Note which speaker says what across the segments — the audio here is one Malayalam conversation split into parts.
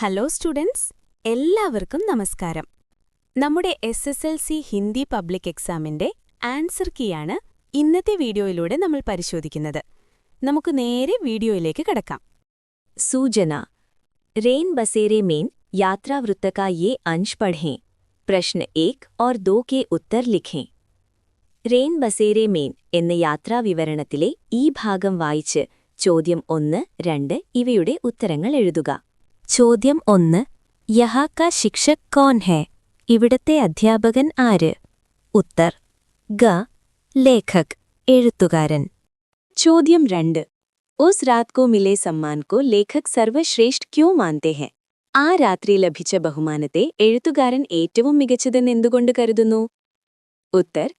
Speaker 1: ഹലോ സ്റ്റുഡൻസ്, എല്ലാവർക്കും നമസ്കാരം. നമ്മുടെ SSLC ഹിന്ദി പബ്ലിക് എക്സാമിന്റെ ആൻസർ കീയാണ് ഇന്നത്തെ വീഡിയോയിലൂടെ നമ്മൾ പരിശോധിക്കുന്നത്. നമുക്ക് നേരെ വീഡിയോയിലേക്ക് കടക്കാം.
Speaker 2: सूजना रेन बसेरे में यात्रावृत्त का ये अंश पढ़ें. प्रश्न 1 और 2 के उत्तर लिखें. रेन बसेरे में എന്ന യാത്രാവിവരണത്തിലെ ഈ ഭാഗം വായിച്ച് ചോദ്യം 1, 2 ഇവയുടെ ഉത്തരങ്ങൾ എഴുതുക. ചോദ്യം 1. യഹാ കാ ശിക്ഷക് കോൻ ഹൈ? ഇവിടത്തെ അധ്യാപകൻ ആര്? ഉത്തർ ഗ. ലേഖക്, എഴുത്തുകാരൻ. ചോദ്യം 2. उस रात को मिले सम्मान को लेखक सर्वश्रेष्ठ क्यों मानते हैं? ആ രാത്രി ലഭിച്ച ബഹുമാനത്തെ എഴുത്തുകാരൻ ഏറ്റവും മികച്ചതെന്ന് എന്തുകൊണ്ട് കരുതുന്നു? उत्तर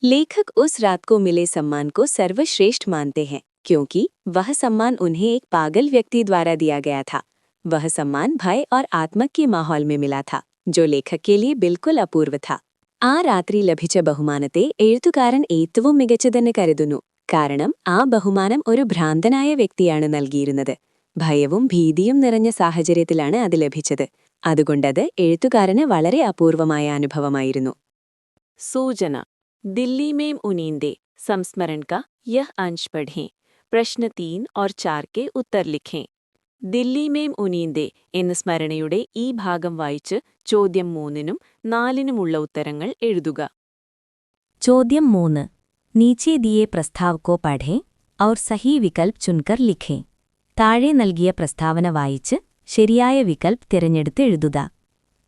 Speaker 2: लेखक उस रात को मिले सम्मान को सर्वश्रेष्ठ मानते हैं क्योंकि वह सम्मान उन्हें एक पागल व्यक्ति द्वारा दिया गया था. वह सम्मान भय और आत्मक के माहौल में मिला था जो लेखक के लिए बिल्कुल अपूर्व था. ആ രാത്രി ലഭിച്ച ബഹുമാനത്തെ എഴുത്തുകാരൻ ഏറ്റവും മികച്ചതെന്ന് കരുതുന്നു കാരണം ആ ബഹുമാനം ഒരു ഭ്രാന്തനായ വ്യക്തിയാണ് നൽകിയിരുന്നത്. ഭയവും ഭീതിയും നിറഞ്ഞ സാഹചര്യത്തിലാണ് അത് ലഭിച്ചത്. അതുകൊണ്ടത് എഴുത്തുകാരന് വളരെ അപൂർവമായ അനുഭവമായിരുന്നു. സൂചന दिल्ली में उनींदे संस्मरण का यह अंश पढ़ें. प्रश्न 3 और 4 के उत्तर लिखें. दिल्ली में उनींदे എന്ന സ്മരണയുടെ ഈ ഭാഗം വായിച്ച് ചോദ്യം 3-നും 4-നുമുള്ള ഉത്തരങ്ങൾ എഴുതുക. ചോദ്യം 3. नीचे दिए प्रस्ताव को पढ़ें और सही विकल्प चुनकर लिखें. താഴെ നൽകിയ പ്രസ്താവന വായിച്ച് ശരിയായ വികൽപ്പ് തിരഞ്ഞെടുത്ത് എഴുതുക.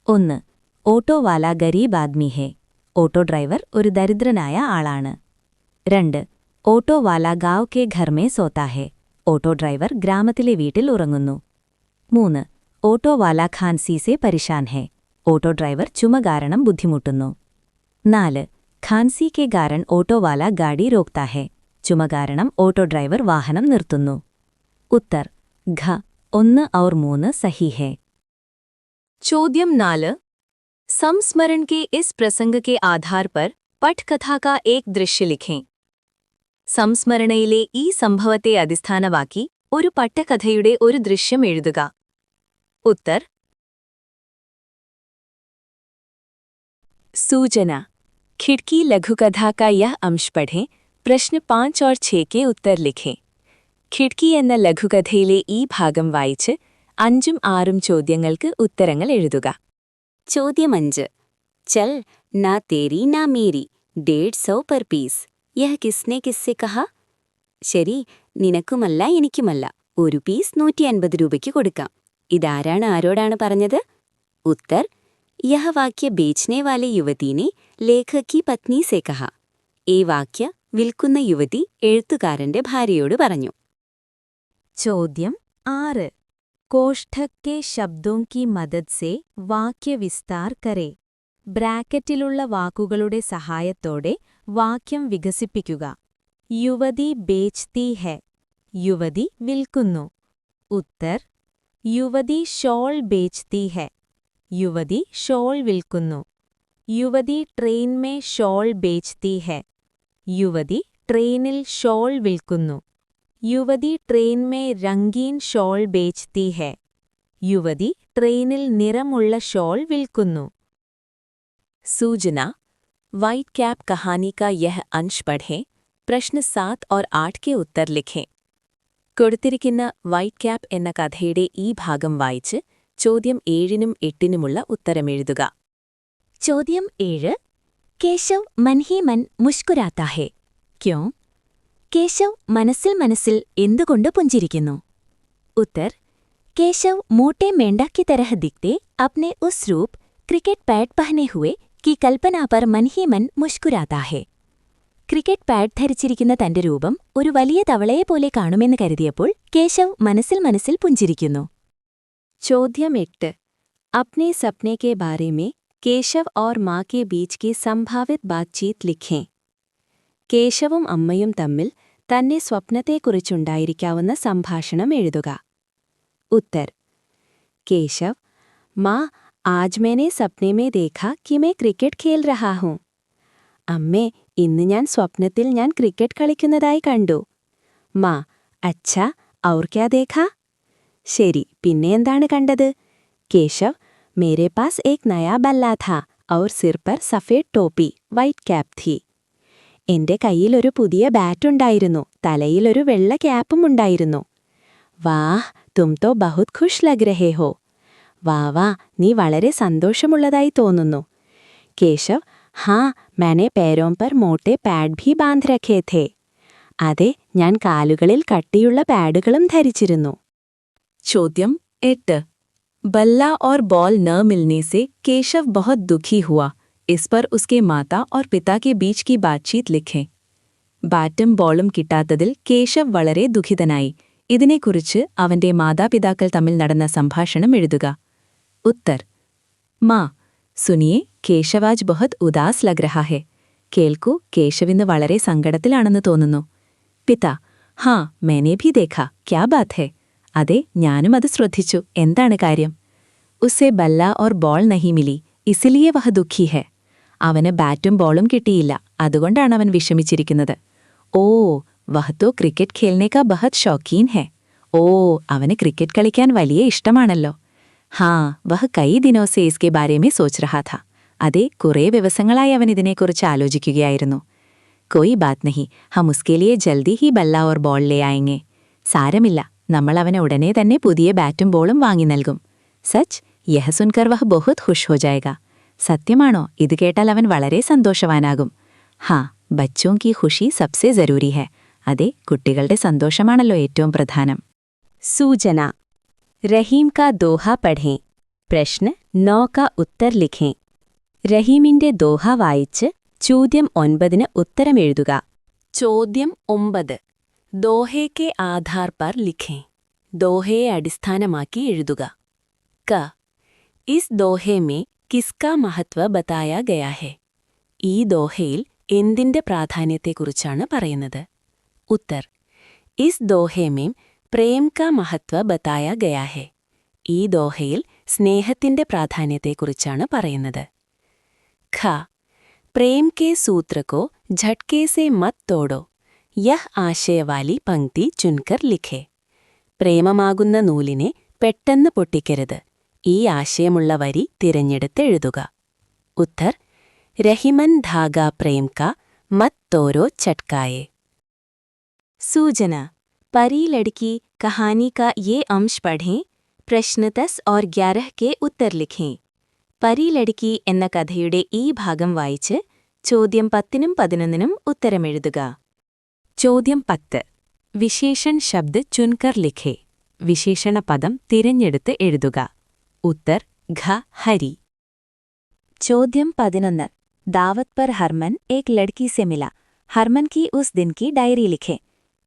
Speaker 2: 1. ഓട്ടോ വാല ഗരീബ് ആദ്മി ഹേ. ഓട്ടോ ഡ്രൈവർ ഒരു ദരിദ്രനായ ആളാണ്. 2. ഓട്ടോ വാല ഗാവ് കെ ഘർ മേ സോത്താ ഹേ. ഓട്ടോ ഡ്രൈവർ ഗ്രാമത്തിലെ വീട്ടിൽ ഉറങ്ങുന്നു. 3. ഓട്ടോ വാല ഖാൻസി സേ പരിശാൻ ഹേ. ഓട്ടോ ഡ്രൈവർ ചുമ കാരണം ബുദ്ധിമുട്ടുന്നു. 4. ഖാൻസി കെ കാരണം ഓട്ടോ വാല ഗാഡി റോക്താ ഹേ. ചുമ കാരണം ഓട്ടോ ഡ്രൈവർ വാഹനം നിർത്തുന്നു. ഉത്തർ ഘ. 1 और 3 सही है. ചോദ്യം 4. संस्मरण के इस प्रसंग के आधार पर पटकथा का एक दृश्य लिखें. സംസ്മരണയിലെ ഈ സംഭവത്തെ അടിസ്ഥാനമാക്കി ഒരു പട്ടകഥയുടെ ഒരു ദൃശ്യം എഴുതുക. ഉത്തർ सूचना खिड़की लघुकथा का यह अंश पढ़ें. प्रश्न 5 और 6 के उत्तर लिखें. खिड़की എന്ന ലഘുകഥയിലെ ഈ ഭാഗം വായിച്ച് 5ഉം 6ഉം ചോദ്യങ്ങൾക്ക് ഉത്തരങ്ങൾ എഴുതുക. ചോദ്യം 5. चल ना तेरी ना मेरी 150 पर पीस. यह किसने किससे कहा? ശരി, നിനക്കുമല്ല എനിക്കുമല്ല, ഒരു പീസ് 150 രൂപയ്ക്ക് കൊടുക്കാം. ഇതാരാണ് ആരോടാണ് പറഞ്ഞത്? ഉത്തർ यह वाक्य बेचने वाले युवती ने लेखक की पत्नी से कहा. ഈ വാക്യ വിൽക്കുന്ന യുവതി എഴുത്തുകാരന്റെ ഭാര്യയോട് പറഞ്ഞു. ചോദ്യം 6. കോഷ്ഠക് കെ ശബ്ദോं की मदद से വാക്യ വിസ്താർ കരേ. ബ്രാക്കറ്റിലുള്ള വാക്കുകളുടെ സഹായത്തോടെ വാക്യം വികസിപ്പിക്കുക. യുവതി ബേച്തി ഹെ. യുവതി വിൽക്കുന്നു. ഉത്തർ യുവതി ഷോൾ ബേച്തി ഹെ. യുവതി ഷോൾ വിൽക്കുന്നു. യുവതി ട്രെയിൻ മേ ഷോൾ ബേച്തി ഹെ. യുവതി ട്രെയിനിൽ ഷോൾ വിൽക്കുന്നു. യുവതി ട്രെയിൻ മേ രംഗീൻ ഷോൾ ബേച്തി ഹെ. യുവതി ട്രെയിനിൽ നിറമുള്ള ഷോൾ വിൽക്കുന്നു. सूचना वाइट कैप कहानी का यह अंश पढ़ें. प्रश्न 7 और 8 के उत्तर लिखें. കൊടുത്തിരിക്കുന്ന വൈറ്റ് ക്യാപ്പ് എന്ന കഥയുടെ ഈ ഭാഗം വായിച്ച് ചോദ്യം 7-നും 8-നുമുള്ള ഉത്തരമെഴുതുക. ചോദ്യം 7. കേശവ് മൻ ഹി മൻ മുഷ്കുരാത്താ ഹേ. ക്യോ? കേശവ് മനസ്സിൽ മനസ്സിൽ എന്തുകൊണ്ട് പുഞ്ചിരിക്കുന്നു? ഉത്തർ കേശവ് മോटे मेंढक की तरह दिखते अपने उस रूप क्रिकेट पैड पहने हुए की कल्पना पर मन ही मन मुस्कुराता है. ക്രിക്കറ്റ് പാഡ് ധരിച്ചിരിക്കുന്ന തന്റെ രൂപം ഒരു വലിയ തവളയെപ്പോലെ കാണുമെന്ന് കരുതിയപ്പോൾ കേശവ് മനസ്സിൽ മനസ്സിൽ പുഞ്ചിരിക്കുന്നു. ചോദ്യം 8. अपने सपने के बारे में केशव और माँ के बीच की संभावित बातचीत लिखें. കേശവും അമ്മയും തമ്മിൽ തന്നെ സ്വപ്നത്തെക്കുറിച്ചുണ്ടായിരിക്കാവുന്ന സംഭാഷണം എഴുതുക. ഉത്തർ കേശവ് മാ आज मैंने सपने में देखा कि मैं क्रिकेट खेल रहा हूँ. അമ്മേ, ഇന്ന് ഞാൻ സ്വപ്നത്തിൽ ഞാൻ ക്രിക്കറ്റ് കളിക്കുന്നതായി കണ്ടു. മാ അച്ഛാ ഔർ ക്യാ ദേഖാ? ശരി, പിന്നെ എന്താണ് കണ്ടത്? केशव, मेरे पास एक नया बल्ला था और सिर पर सफेद टोपी वाइट कैप थी. എന്റെ കയ്യിലൊരു പുതിയ ബാറ്റുണ്ടായിരുന്നു, തലയിലൊരു വെള്ള ക്യാപ്പും ഉണ്ടായിരുന്നു. വാഹ്, തും തോ ബഹുത് ഖുഷ് ലഗ് രഹേ ഹോ. വാ, നീ വളരെ സന്തോഷമുള്ളതായി തോന്നുന്നു. കേശവ്, ഹാ, मैंने पैरों पर मोटे पैड भी बांध रखे थे. അതെ, ഞാൻ കാലുകളിൽ കട്ടിയുള്ള പാഡുകളും ധരിച്ചിരുന്നു. ചോദ്യം 8. बल्ला और बॉल न मिलने से केशव बहुत दुखी हुआ. इस पर उसके माता और पिता के बीच की बातचीत लिखें. ബാറ്റും ബോളും കിട്ടാത്തതിൽ കേശവ് വളരെ ദുഃഖിതനായി. ഇതിനെക്കുറിച്ച് അവന്റെ മാതാപിതാക്കൾ തമ്മിൽ നടന്ന സംഭാഷണം എഴുതുക. ഉത്തർ. മാ, സുനിയെ, കേശവ് ആജ് ബഹുത് ഉദാസ് ലഗ് രഹാ ഹെ. കേൾക്കൂ, കേശവിന്ന് വളരെ സങ്കടത്തിലാണെന്ന് തോന്നുന്നു. പിതാ, ഹാ, मैंने भी देखा, क्या बात है. അതെ, ഞാനും അത് ശ്രദ്ധിച്ചു, എന്താണ് കാര്യം. ഉസ്സെ ബല്ല ഓർ ബോൾ നഹി മിലി, ഇസിലിയെ വഹ ദുഃഖി ഹെ. അവന് ബാറ്റും ബോളും കിട്ടിയില്ല, അതുകൊണ്ടാണ് അവൻ വിഷമിച്ചിരിക്കുന്നത്. ഓ, വഹ് തോ ക്രിക്കറ്റ് ഖേൽനെ കാ ബഹത് ഷൗക്കീൻ ഹെ. ഓ, അവന് ക്രിക്കറ്റ് കളിക്കാൻ വലിയ ഇഷ്ടമാണല്ലോ. ഹാ, വഹ് കൈ ദിനോ സെ ഇസ്കെ ബാരെ മേ സോച്ച് രഹാ ഥാ. അതെ, കുറേ ദിവസങ്ങളായി അവൻ ഇതിനെക്കുറിച്ച് ആലോചിക്കുകയായിരുന്നു. കോയി ബാത് നഹി, ഹം ഉസ്കെ ലിയെ ജൽദി ഹി ബല്ല ഓർ ബോൾ ലേ ആയെങ്കെ. സാരമില്ല, നമ്മൾ അവന് ഉടനെ തന്നെ പുതിയ ബാറ്റും ബോളും വാങ്ങി നൽകും. സച്ച്, യഹ് സുൻകർ വഹ് ബഹുത് ഖുഷ് ഹോ ജായേഗ. സത്യമാണോ? ഇത് കേട്ടാൽ അവൻ വളരെ സന്തോഷവാനാകും. ഹാ, ബച്ചോं की खुशी सबसे जरूरी है. അതെ, കുട്ടികളുടെ സന്തോഷമാണല്ലോ ഏറ്റവും പ്രധാനം. സൂചന. റഹീം കാ ദോഹ പഠേं. പ്രശ്ന 9 കാ ഉത്തർ ലിഖേं. റഹീമിന്റെ ദോഹ വായിച്ച് ചോദ്യം 9ന് ഉത്തരമെഴുതുക. ചോദ്യം 9. ദോഹെ കെ ആധാർ പർ ലിഖേं. ദോഹയെ അടിസ്ഥാനമാക്കി എഴുതുക. ക. ഇസ് ദോഹെ മേ കിസ്കാ മഹത്വ ബതായാ ഗയാ ഹെ. ഈ ദോഹയിൽ എന്തിന്റെ പ്രാധാന്യത്തെക്കുറിച്ചാണ് പറയുന്നത്? ഉത്തർ. ഇസ് ദോഹെ മേം പ്രേം കാ മഹത്വ ബതായാ ഗയാ ഹെ. ഈ ദോഹയിൽ സ്നേഹത്തിന്റെ പ്രാധാന്യത്തെക്കുറിച്ചാണ് പറയുന്നത്. ഖ. പ്രേം കെ സൂത്ര കോ ഝട്കെ സെ മത് തോടോ. യഹ് ആശയവാലി പങ്ക്തി ചുൻകർ ലിഖേ. പ്രേമമാകുന്ന നൂലിനെ പെട്ടെന്ന് പൊട്ടിക്കരുത്. ഈ ആശയമുള്ള വരി തിരഞ്ഞെടുത്ത് എഴുതുക. ഉത്തർ. रहीमन धागा प्रेम का मत तोड़ो चटकाए. सूचना. परी लड़की कहानी का ये अंश पढ़ें. प्रश्न 10 और 11 के उत्तर लिखें. परी लड़की എന്ന കഥയുടെ ഈ ഭാഗം വായിച്ച് ചോദ്യം 10നും 11നും ഉത്തരമെഴുതുക. ചോദ്യം 10. വിശേഷൺ ശബ്ദ ചുൻകർ ലിഖേ. വിശേഷണ പദം തിരഞ്ഞെടുത്ത് എഴുതുക. ഉത്തർ. ഘ. ഹരി. ചോദ്യം 11. दावत पर हरमन एक लड़की से मिला. हरमन की उस दिन की डायरी लिखे.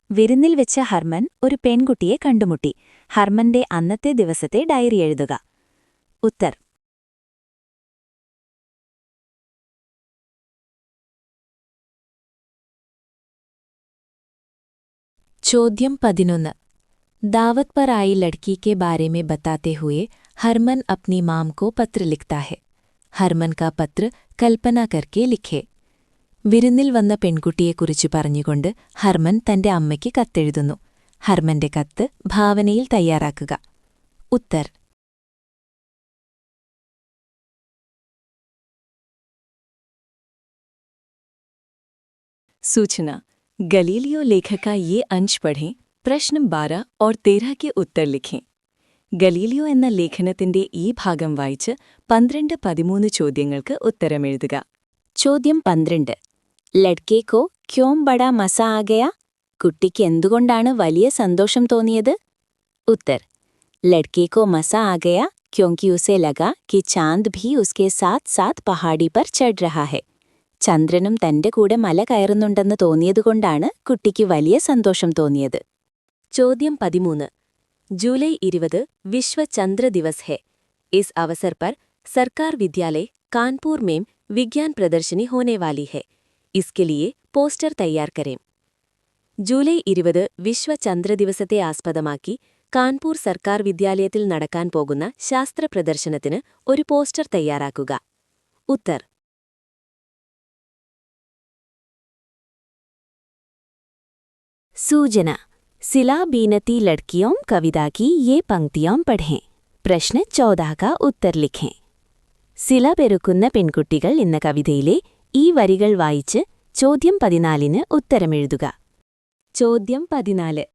Speaker 2: വിരുന്നിൽ വെച്ച് ഹർമൻ ഒരു പെൺകുട്ടിയെ കണ്ടുമുട്ടി. ഹർമന്റെ അന്നത്തെ ദിവസത്തെ ഡയറി എഴുതുക. ഉത്തർ. ചോദ്യം 11. दावत पर आई लड़की के बारे में बताते हुए हरमन अपनी माम को पत्र लिखता है. ഹർമൻ കാ പത്ര കൽപ്പന കർക്കെ ലിഖേ. വിരുന്നിൽ വന്ന പെൺകുട്ടിയെക്കുറിച്ച് പറഞ്ഞുകൊണ്ട് ഹർമൻ തന്റെ അമ്മയ്ക്ക് കത്തെഴുതുന്നു. ഹർമന്റെ കത്ത് ഭാവനയിൽ തയ്യാറാക്കുക. ഉത്തർ. सूचना. गलीलियो लेखक का ये अंश पढ़ें. प्रश्न 12 और 13 के उत्तर लिखें. ഗലീലിയോ എന്ന ലേഖനത്തിന്റെ ഈ ഭാഗം വായിച്ച് 12-13 ചോദ്യങ്ങൾക്ക് ഉത്തരമെഴുതുക. ചോദ്യം 12. ലഡ്കേ കോ ക്യോം ബഡാ മസ ആ ഗയാ. കുട്ടിക്ക് എന്തുകൊണ്ടാണ് വലിയ സന്തോഷം തോന്നിയത്? ഉത്തർ. ലഡ്കേ കോ മസ ആ ഗയാ ക്യോങ്കി ഉസേ ലഗാ കി ചാന്ദ് ഭീ ഉസ്കെ സാത്ത് സാത്ത് പഹാഡി പർ ചढ़ രഹാ ഹെ. ചന്ദ്രനും തന്റെ കൂടെ മല കയറുന്നുണ്ടെന്ന് തോന്നിയതുകൊണ്ടാണ് കുട്ടിക്ക് വലിയ സന്തോഷം തോന്നിയത്. ചോദ്യം 13. जूलाई 20 विश्व चंद्र दिवस है. इस अवसर पर सरकार विद्यालय कानपुर में विज्ञान प्रदर्शनी होने वाली है. इसके लिए പോസ്റ്റർ തയ്യാർ കരേം. ജൂലൈ 20 വിശ്വ ചന്ദ്ര ദിവസത്തെ ആസ്പദമാക്കി കാൺപൂർ സർക്കാർ വിദ്യാലയത്തിൽ നടക്കാൻ പോകുന്ന ശാസ്ത്ര പ്രദർശനത്തിന് ഒരു പോസ്റ്റർ തയ്യാറാക്കുക. ഉത്തർ. सूचना. सिला बीनती लड़कियों कविता की ये पंक्तियां पढ़ें.
Speaker 1: പ്രശ്ന 14 का उत्तर लिखें. സില പെരുക്കുന്ന പെൺകുട്ടികൾ എന്ന കവിതയിലെ ഈ വരികൾ വായിച്ച് ചോദ്യം 14ന് ഉത്തരമെഴുതുക. ചോദ്യം 14.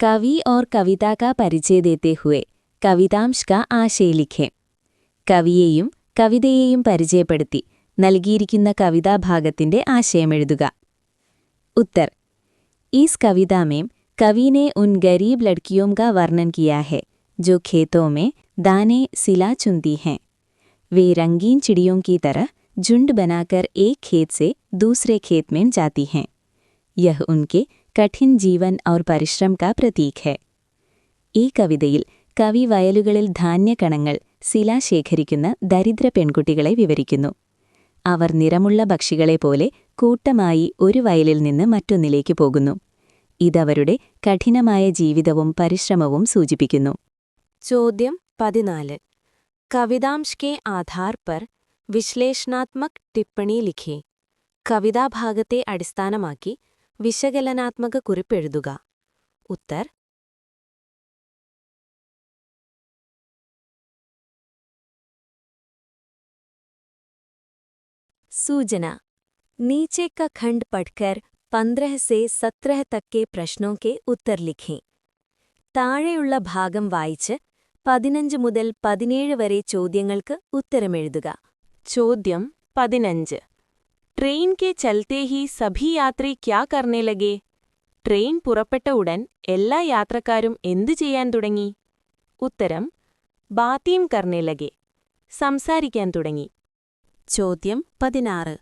Speaker 1: कवि और कविता का परिचय देते हुए कवितांश का आशय लिखें. കവിയെയും കവിതയെയും പരിചയപ്പെടുത്തി നൽകിയിരിക്കുന്ന കവിതാഭാഗത്തിന്റെ ആശയമെഴുതുക. उत्तर. इस कविता में कवि ने उन गरीब लड़कियों का वर्णन किया है जो खेतों में दाने सिला चुनती हैं. वे रंगीन चिड़ियों की तरह झुंड बनाकर एक खेत से दूसरे खेत में जाती हैं. यह उनके कठिन जीवन और परिश्रम का प्रतीक है. ഈ കവിതയിൽ കവി വയലുകളിൽ ധാന്യക്കണങ്ങൾ സില ശേഖരിക്കുന്ന ദരിദ്ര പെൺകുട്ടികളെ വിവരിക്കുന്നു. അവർ നിറമുള്ള പക്ഷികളെപ്പോലെ കൂട്ടമായി ഒരു വയലിൽ നിന്ന് മറ്റൊന്നിലേക്ക് പോകുന്നു. ഇതവരുടെ കഠിനമായ ജീവിതവും പരിശ്രമവും സൂചിപ്പിക്കുന്നു. ചോദ്യം 14. कवितांश के आधार पर विश्लेषणात्मक टिप्पणी लिखें. കവിതാഭാഗത്തെ അടിസ്ഥാനമാക്കി വിശകലനാത്മക കുറിപ്പെഴുതുക. उत्तर. सूचना. नीचे का खंड पढ़कर 15 से 17 तक के प्रश्नों के उत्तर लिखें. താഴെയുള്ള ഭാഗം വായിച്ച് 15 മുതൽ 17 വരെ ചോദ്യങ്ങൾക്ക് ഉത്തരമെഴുതുക. ചോദ്യം 15. ട്രെയിൻ के चलते ही सभी यात्री क्या करने लगे? ട്രെയിൻ പുറപ്പെട്ട ഉടൻ എല്ലാ യാത്രക്കാരും എന്തു ചെയ്യാൻ തുടങ്ങി? ഉത്തരം. ബാതീം करने लगे. സംസാരിക്കാൻ തുടങ്ങി. ചോദ്യം 16.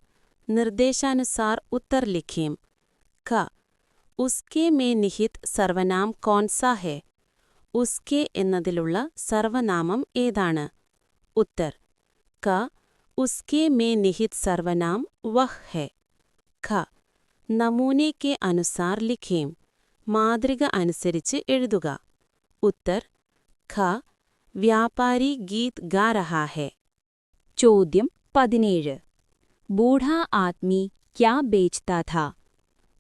Speaker 1: निर्देशानुसार उत्तर लिखें. क. उसके में निहित सर्वनाम कौन सा है? उसके എന്നതിലുള്ള സർവനാമം ഏതാണ്? उत्तर. क. उसके में निहित सर्वनाम वह है. ख. नमूने के अनुसार लिखें. മാതൃക അനുസരിച്ച് എഴുതുക. उत्तर. ख. व्यापारी गीत गा रहा है. ചോദ്യം 17. ബൂഢാ ആദ്മി ക്യാ ബേച്താ ഥാ?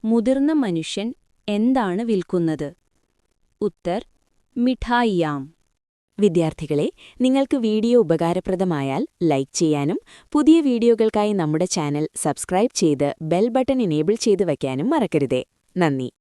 Speaker 1: മുതിർന്ന മനുഷ്യൻ എന്താണ് വിൽക്കുന്നത്? ഉത്തർ. മിഠായിയാം. വിദ്യാർത്ഥികളെ, നിങ്ങൾക്ക് വീഡിയോ ഉപകാരപ്രദമായാൽ ലൈക്ക് ചെയ്യാനും പുതിയ വീഡിയോകൾക്കായി നമ്മുടെ ചാനൽ സബ്സ്ക്രൈബ് ചെയ്ത് ബെൽ ബട്ടൺ എനേബിൾ ചെയ്ത് വയ്ക്കാനും മറക്കരുതേ. നന്ദി.